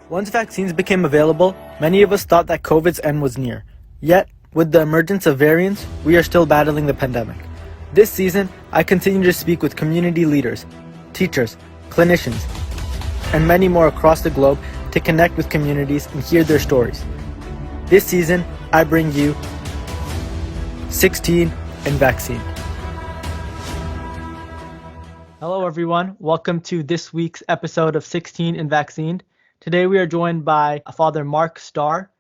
Once vaccines became available, many of us thought that COVID's end was near. Yet, with the emergence of variants, we are still battling the pandemic. This season, I continue to speak with community leaders, teachers, clinicians, and many more across the globe to connect with communities and hear their stories. This season, I bring you 16 and Vaccine. Hello everyone, welcome to this week's episode of 16 and Vaccine. Today we are joined by Father Mark Starr.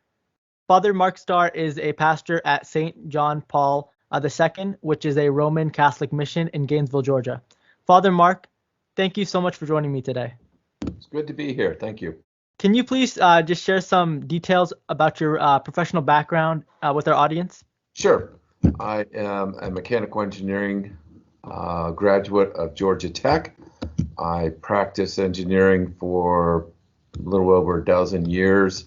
Father Mark Starr is a pastor at St. John Paul II, which is a Roman Catholic mission in Gainesville, Georgia. Father Mark, thank you so much for joining me today. It's good to be here. Thank you. Can you please just share some details about your professional background with our audience? Sure. I am a mechanical engineering graduate of Georgia Tech. I practiced engineering for a little over a dozen years,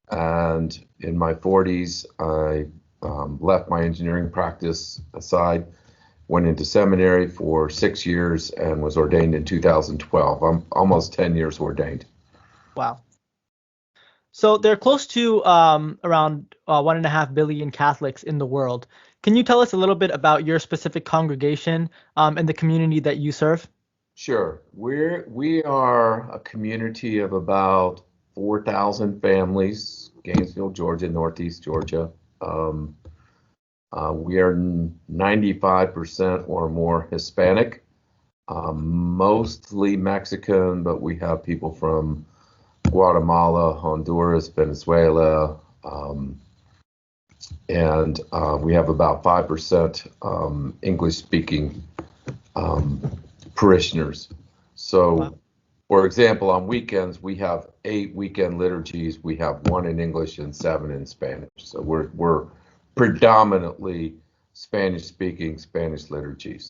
and in my 40s, I left my engineering practice aside, went into seminary for 6 years, and was ordained in 2012. I'm almost 10 years ordained. Wow. So there are close to around 1.5 billion Catholics in the world. Can you tell us a little bit about your specific congregation and the community that you serve? Sure. We are a community of about 4,000 families, Gainesville, Georgia, Northeast Georgia. We are 95% or more Hispanic, mostly Mexican, but we have people from Guatemala, Honduras, Venezuela, and we have about 5% English-speaking parishioners. So, wow. For example, on weekends, we have 8 weekend liturgies. We have 1 in English and 7 in Spanish. So we're predominantly Spanish-speaking, Spanish liturgies.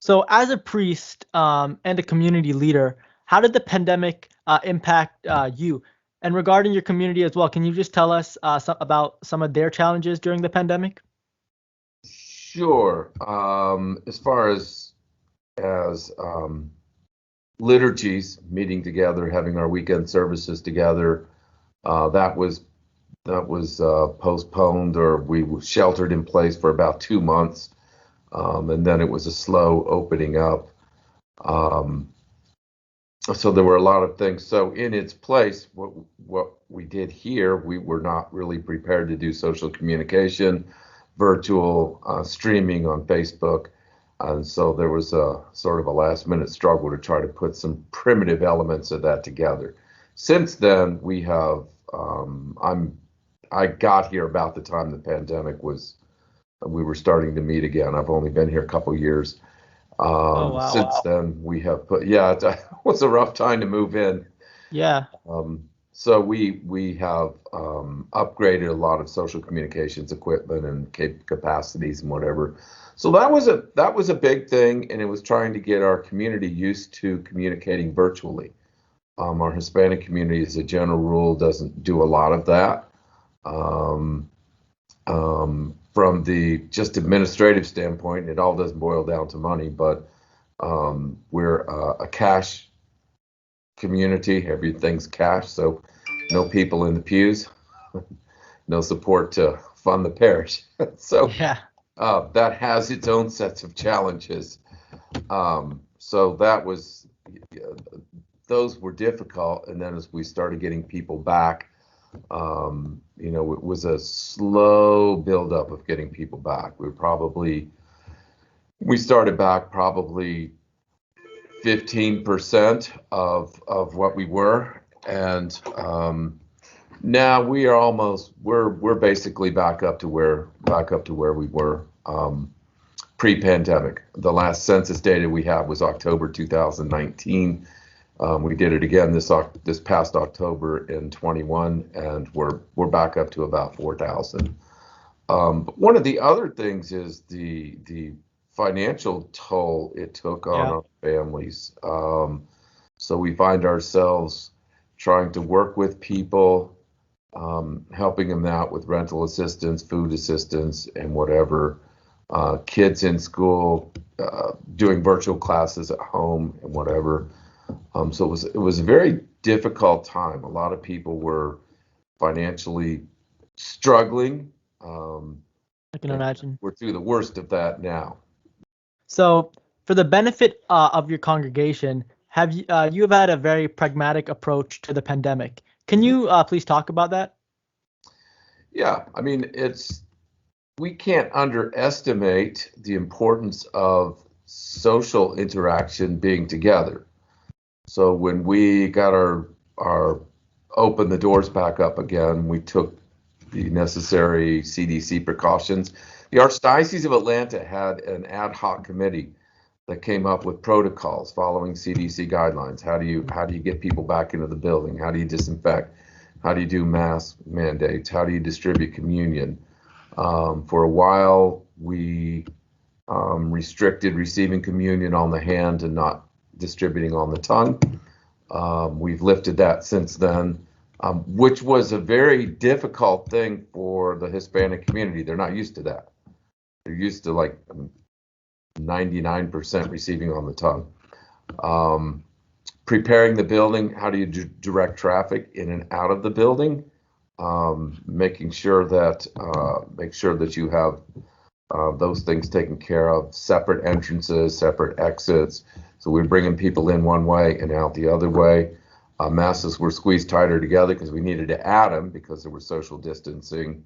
So as a priest and a community leader, how did the pandemic impact you? And regarding your community as well, can you just tell us about some of their challenges during the pandemic? Sure. As far as liturgies, meeting together, having our weekend services together, that was postponed, or we were sheltered in place for about 2 months, and then it was a slow opening up. So there were a lot of things. So in its place, what we did here, we were not really prepared to do social communication, virtual streaming on Facebook. And so there was a sort of a last minute struggle to try to put some primitive elements of that together. Since then, we have, I got here about the time the pandemic we were starting to meet again. I've only been here a couple years. Wow. Since then, we have it was a rough time to move in. Yeah. So we have upgraded a lot of social communications equipment and capacities and whatever. So that was a big thing, and it was trying to get our community used to communicating virtually. Our Hispanic community, as a general rule, doesn't do a lot of that. From the just administrative standpoint, it all doesn't boil down to money, but we're a cash community. Everything's cash, so no people in the pews, no support to fund the parish. So yeah. That has its own sets of challenges. So those were difficult. And then as we started getting people back, it was a slow buildup of getting people back. We started back probably 15% of what we were, and now we're basically back up to where we were pre-pandemic. The last census data we have was October 2019. We did it again this past October in 21, and we're back up to about 4,000. But one of the other things is the financial toll it took on our families. So we find ourselves trying to work with people, helping them out with rental assistance, food assistance, and whatever. Kids in school, doing virtual classes at home and whatever. So it was a very difficult time. A lot of people were financially struggling. I can imagine. We're through the worst of that now. So, for the benefit of your congregation, you have had a very pragmatic approach to the pandemic. Can you please talk about that? Yeah, I mean, we can't underestimate the importance of social interaction being together. So when we got our open the doors back up again, we took the necessary CDC precautions. The Archdiocese of Atlanta had an ad hoc committee that came up with protocols following CDC guidelines. How do you get people back into the building? How do you disinfect? How do you do mask mandates? How do you distribute communion? For a while, we restricted receiving communion on the hand and not distributing on the tongue. We've lifted that since then, which was a very difficult thing for the Hispanic community. They're not used to that. They're used to like 99% receiving on the tongue. Preparing the building, how do you direct traffic in and out of the building? Making sure that you have those things taken care of, separate entrances, separate exits. So we're bringing people in one way and out the other way. Masses were squeezed tighter together because we needed to add them because there was social distancing.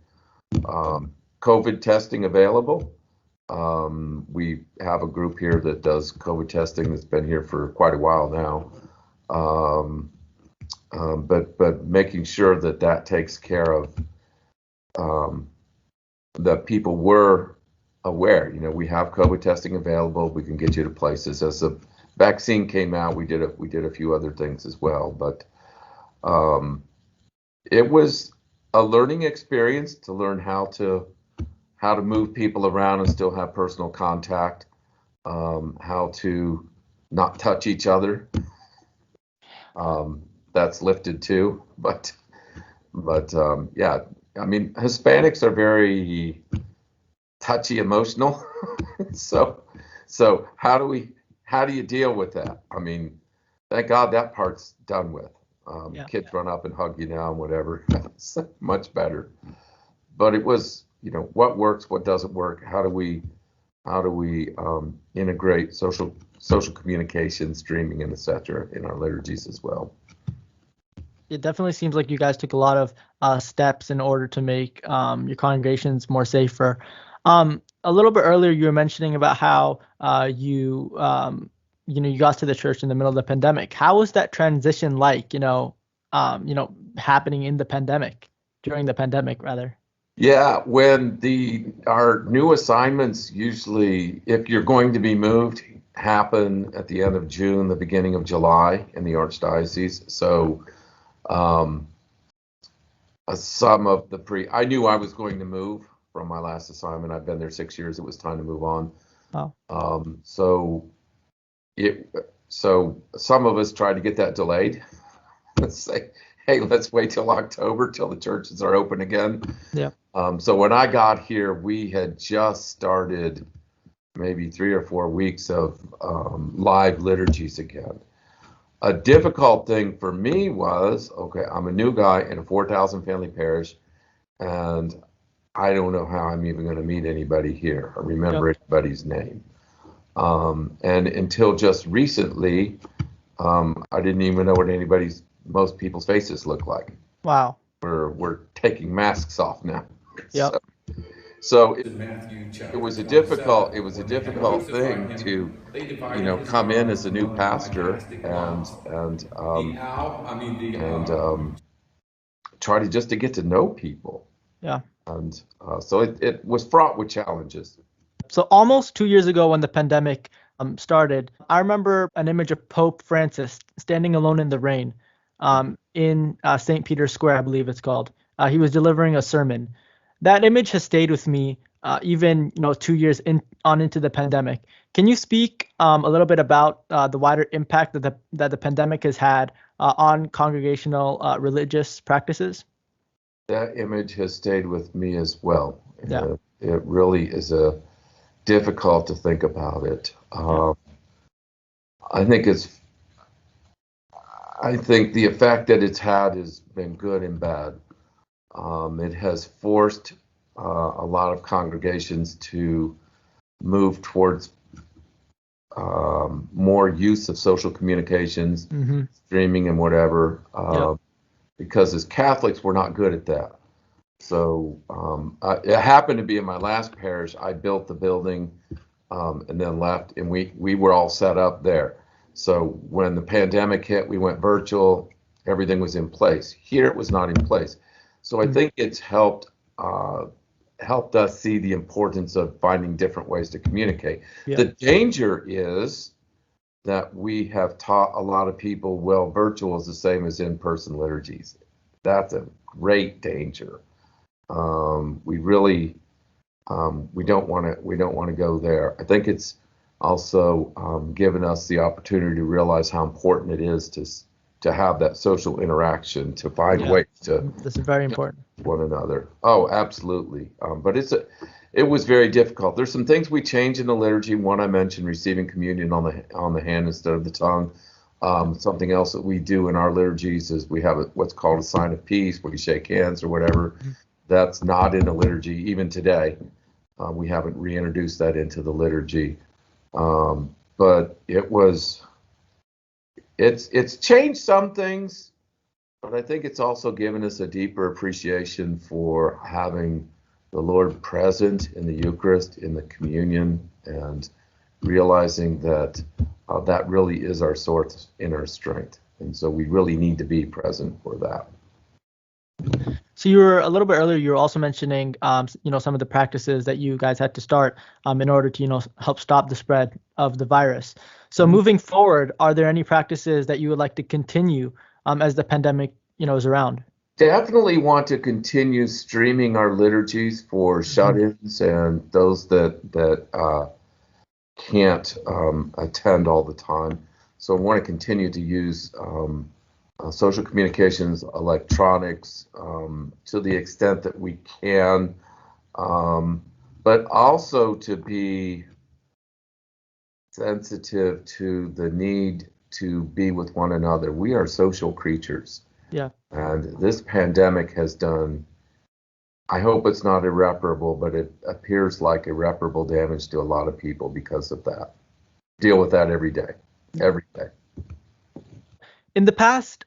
COVID testing available. We have a group here that does COVID testing that's been here for quite a while now. But making sure that takes care of that people were aware. You know, we have COVID testing available. We can get you to places. As the vaccine came out, we did a few other things as well. But it was a learning experience to learn how to move people around and still have personal contact. How to not touch each other. That's lifted too, but yeah, I mean, Hispanics are very touchy emotional. so how do you deal with that? I mean, thank God that part's done with. Kids run up and hug you now and whatever. It's much better. But it was, you know, what works, what doesn't work. How do we integrate social communication, streaming, and etc. in our liturgies as well. It definitely seems like you guys took a lot of steps in order to make your congregations more safer. A little bit earlier, you were mentioning about how you got to the church in the middle of the pandemic. How was that transition like? Happening in the pandemic, during the pandemic, rather. Yeah, when our new assignments usually, if you're going to be moved, happen at the end of June, the beginning of July in the Archdiocese. So some of I knew I was going to move from my last assignment. I've been there 6 years. It was time to move on. Oh. So some of us tried to get that delayed. Let's say, hey, let's wait till October till the churches are open again. Yeah. So when I got here, we had just started maybe 3 or 4 weeks of live liturgies again. A difficult thing for me was, okay, I'm a new guy in a 4,000 family parish, and I don't know how I'm even going to meet anybody here or remember anybody's name. And until just recently, I didn't even know what most people's faces look like. Wow. We're taking masks off now. Yep. So it was a difficult thing to, come in as a new pastor and try to just to get to know people. Yeah. And so it was fraught with challenges. So almost 2 years ago, when the pandemic started, I remember an image of Pope Francis standing alone in the rain in St. Peter's Square, I believe it's called. He was delivering a sermon. That image has stayed with me even 2 years into the pandemic. Can you speak a little bit about the wider impact that the pandemic has had on congregational religious practices? That image has stayed with me as well. Yeah. It really is difficult to think about it. I think I think the effect that it's had has been good and bad. It has forced a lot of congregations to move towards more use of social communications, streaming and whatever, because as Catholics, we're not good at that. So it happened to be in my last parish. I built the building and then left, and we were all set up there. So when the pandemic hit, we went virtual. Everything was in place. Here, it was not in place. So I think it's helped us see the importance of finding different ways to communicate. The danger is that we have taught a lot of people, well, virtual is the same as in-person liturgies. That's a great danger. We really we don't want to go there. I think it's also given us the opportunity to realize how important it is to have that social interaction, to find ways to. This is very important. One another. Oh, absolutely. But it was very difficult. There's some things we changed in the liturgy. One I mentioned, receiving communion on the hand instead of the tongue. Something else that we do in our liturgies is we have what's called a sign of peace, where you shake hands or whatever. That's not in the liturgy even today. We haven't reintroduced that into the liturgy. But it's changed some things, but I think it's also given us a deeper appreciation for having the Lord present in the Eucharist, in the communion, and realizing that that really is our source in our strength. And so we really need to be present for that. So you were a little bit earlier, you were also mentioning, some of the practices that you guys had to start in order to, help stop the spread of the virus. So moving forward, are there any practices that you would like to continue as the pandemic, is around? Definitely want to continue streaming our liturgies for shut-ins and those that can't attend all the time. So I want to continue to use social communications, electronics, to the extent that we can, but also to be sensitive to the need to be with one another. We are social creatures. Yeah. And this pandemic has done, I hope it's not irreparable, but it appears like irreparable damage to a lot of people because of that. Deal with that every day. In the past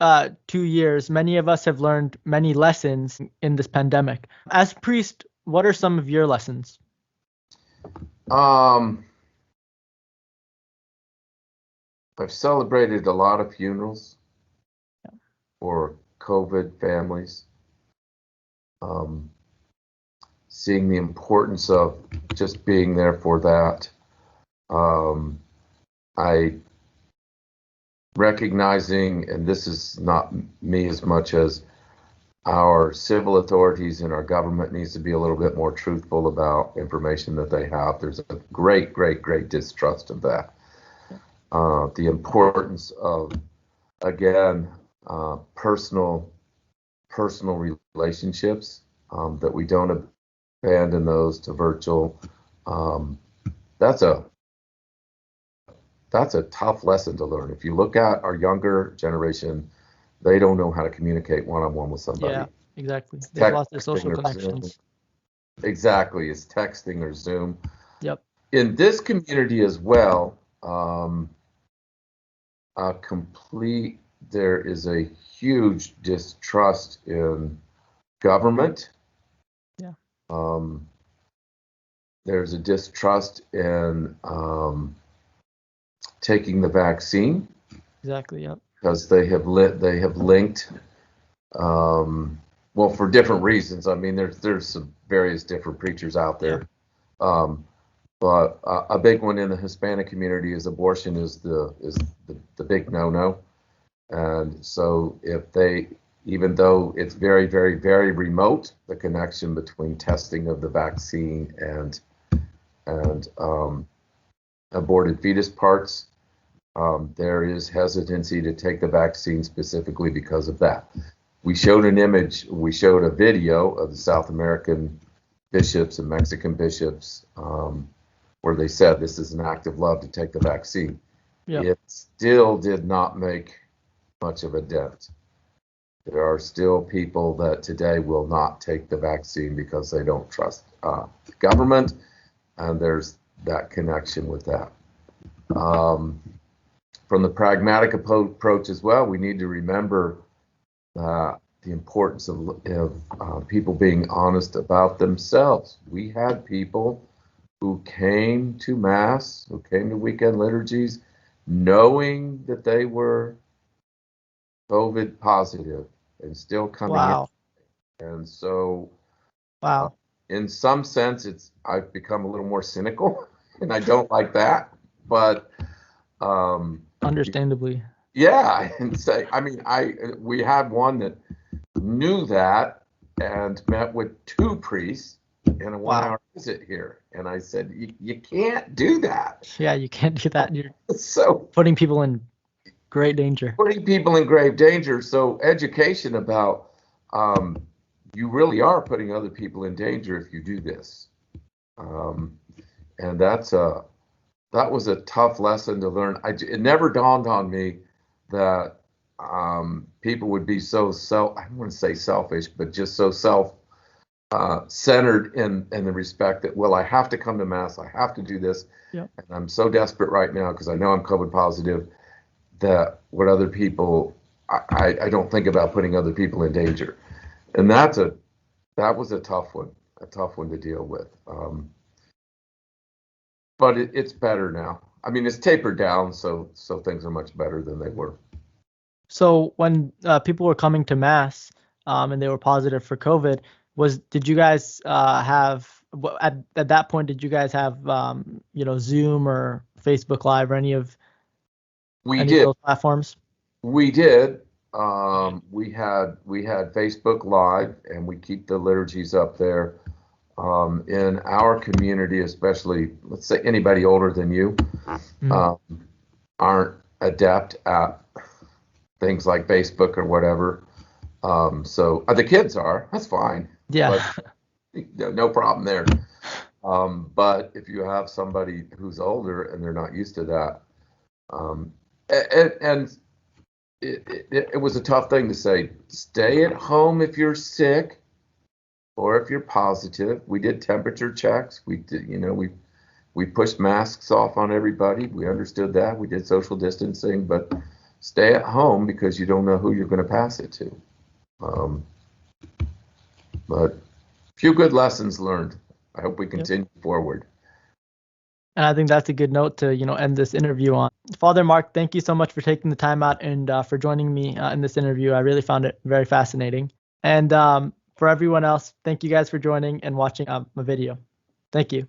2 years, many of us have learned many lessons in this pandemic. As priest, what are some of your lessons? I've celebrated a lot of funerals for COVID families. Seeing the importance of just being there for that. I recognizing, and this is not me as much as our civil authorities and our government needs to be a little bit more truthful about information that they have. There's a great distrust of that. The importance of, again, personal relationships, that we don't abandon those to virtual. That's a tough lesson to learn. If you look at our younger generation, they don't know how to communicate one-on-one with somebody. Yeah, exactly. They've lost their social connections. Exactly, it's texting or Zoom. Yep. In this community as well, there is a huge distrust in government. Yeah. There's a distrust in taking the vaccine. Exactly. Yep. Because they have linked, well, for different reasons. I mean, there's some various different preachers out there, but a big one in the Hispanic community is abortion is the big no-no, and so even though it's very remote, the connection between testing of the vaccine and aborted fetus parts. There is hesitancy to take the vaccine specifically because of that. We showed a video of the South American bishops and Mexican bishops where they said this is an act of love to take the vaccine. Yep. It still did not make much of a dent. There are still people that today will not take the vaccine because they don't trust the government, and there's that connection with that. From the pragmatic approach as well, we need to remember the importance of people being honest about themselves. We had people who came to Mass, who came to weekend liturgies, knowing that they were COVID positive and still coming Wow. in. And so, Wow. in some sense, I've become a little more cynical, and I don't like that. But Understandably. yeah, and say, I mean, we had one that knew that and met with 2 priests in a 1-hour visit here, and I said, you can't do that. Yeah, you can't do that. You're So putting people in great danger. putting people in grave danger. So education about you really are putting other people in danger if you do this, and that was a tough lesson to learn. It never dawned on me that people would be so I don't want to say selfish, but just so centered in the respect that, well, I have to come to Mass, I have to do this, Yep. and I'm so desperate right now because I know I'm COVID positive that what other people, I don't think about putting other people in danger, and that was a tough one to deal with. But it's better now. I mean, it's tapered down, so things are much better than they were. So when people were coming to Mass and they were positive for COVID, did you guys have at that point? Did you guys have Zoom or Facebook Live or any of those platforms? We did. We had Facebook Live, and we keep the liturgies up there. In our community, especially, let's say anybody older than you, aren't adept at things like Facebook or whatever. So the kids are. That's fine. Yeah. But, no problem there. But if you have somebody who's older and they're not used to that, and it was a tough thing to say. Stay at home if you're sick, or if you're positive. We did temperature checks. We did, we pushed masks off on everybody. We understood that. We did social distancing, but stay at home because you don't know who you're going to pass it to. But a few good lessons learned. I hope we continue forward. And I think that's a good note to end this interview on. Father Mark, thank you so much for taking the time out and for joining me in this interview. I really found it very fascinating. And for everyone else, thank you guys for joining and watching my video. Thank you.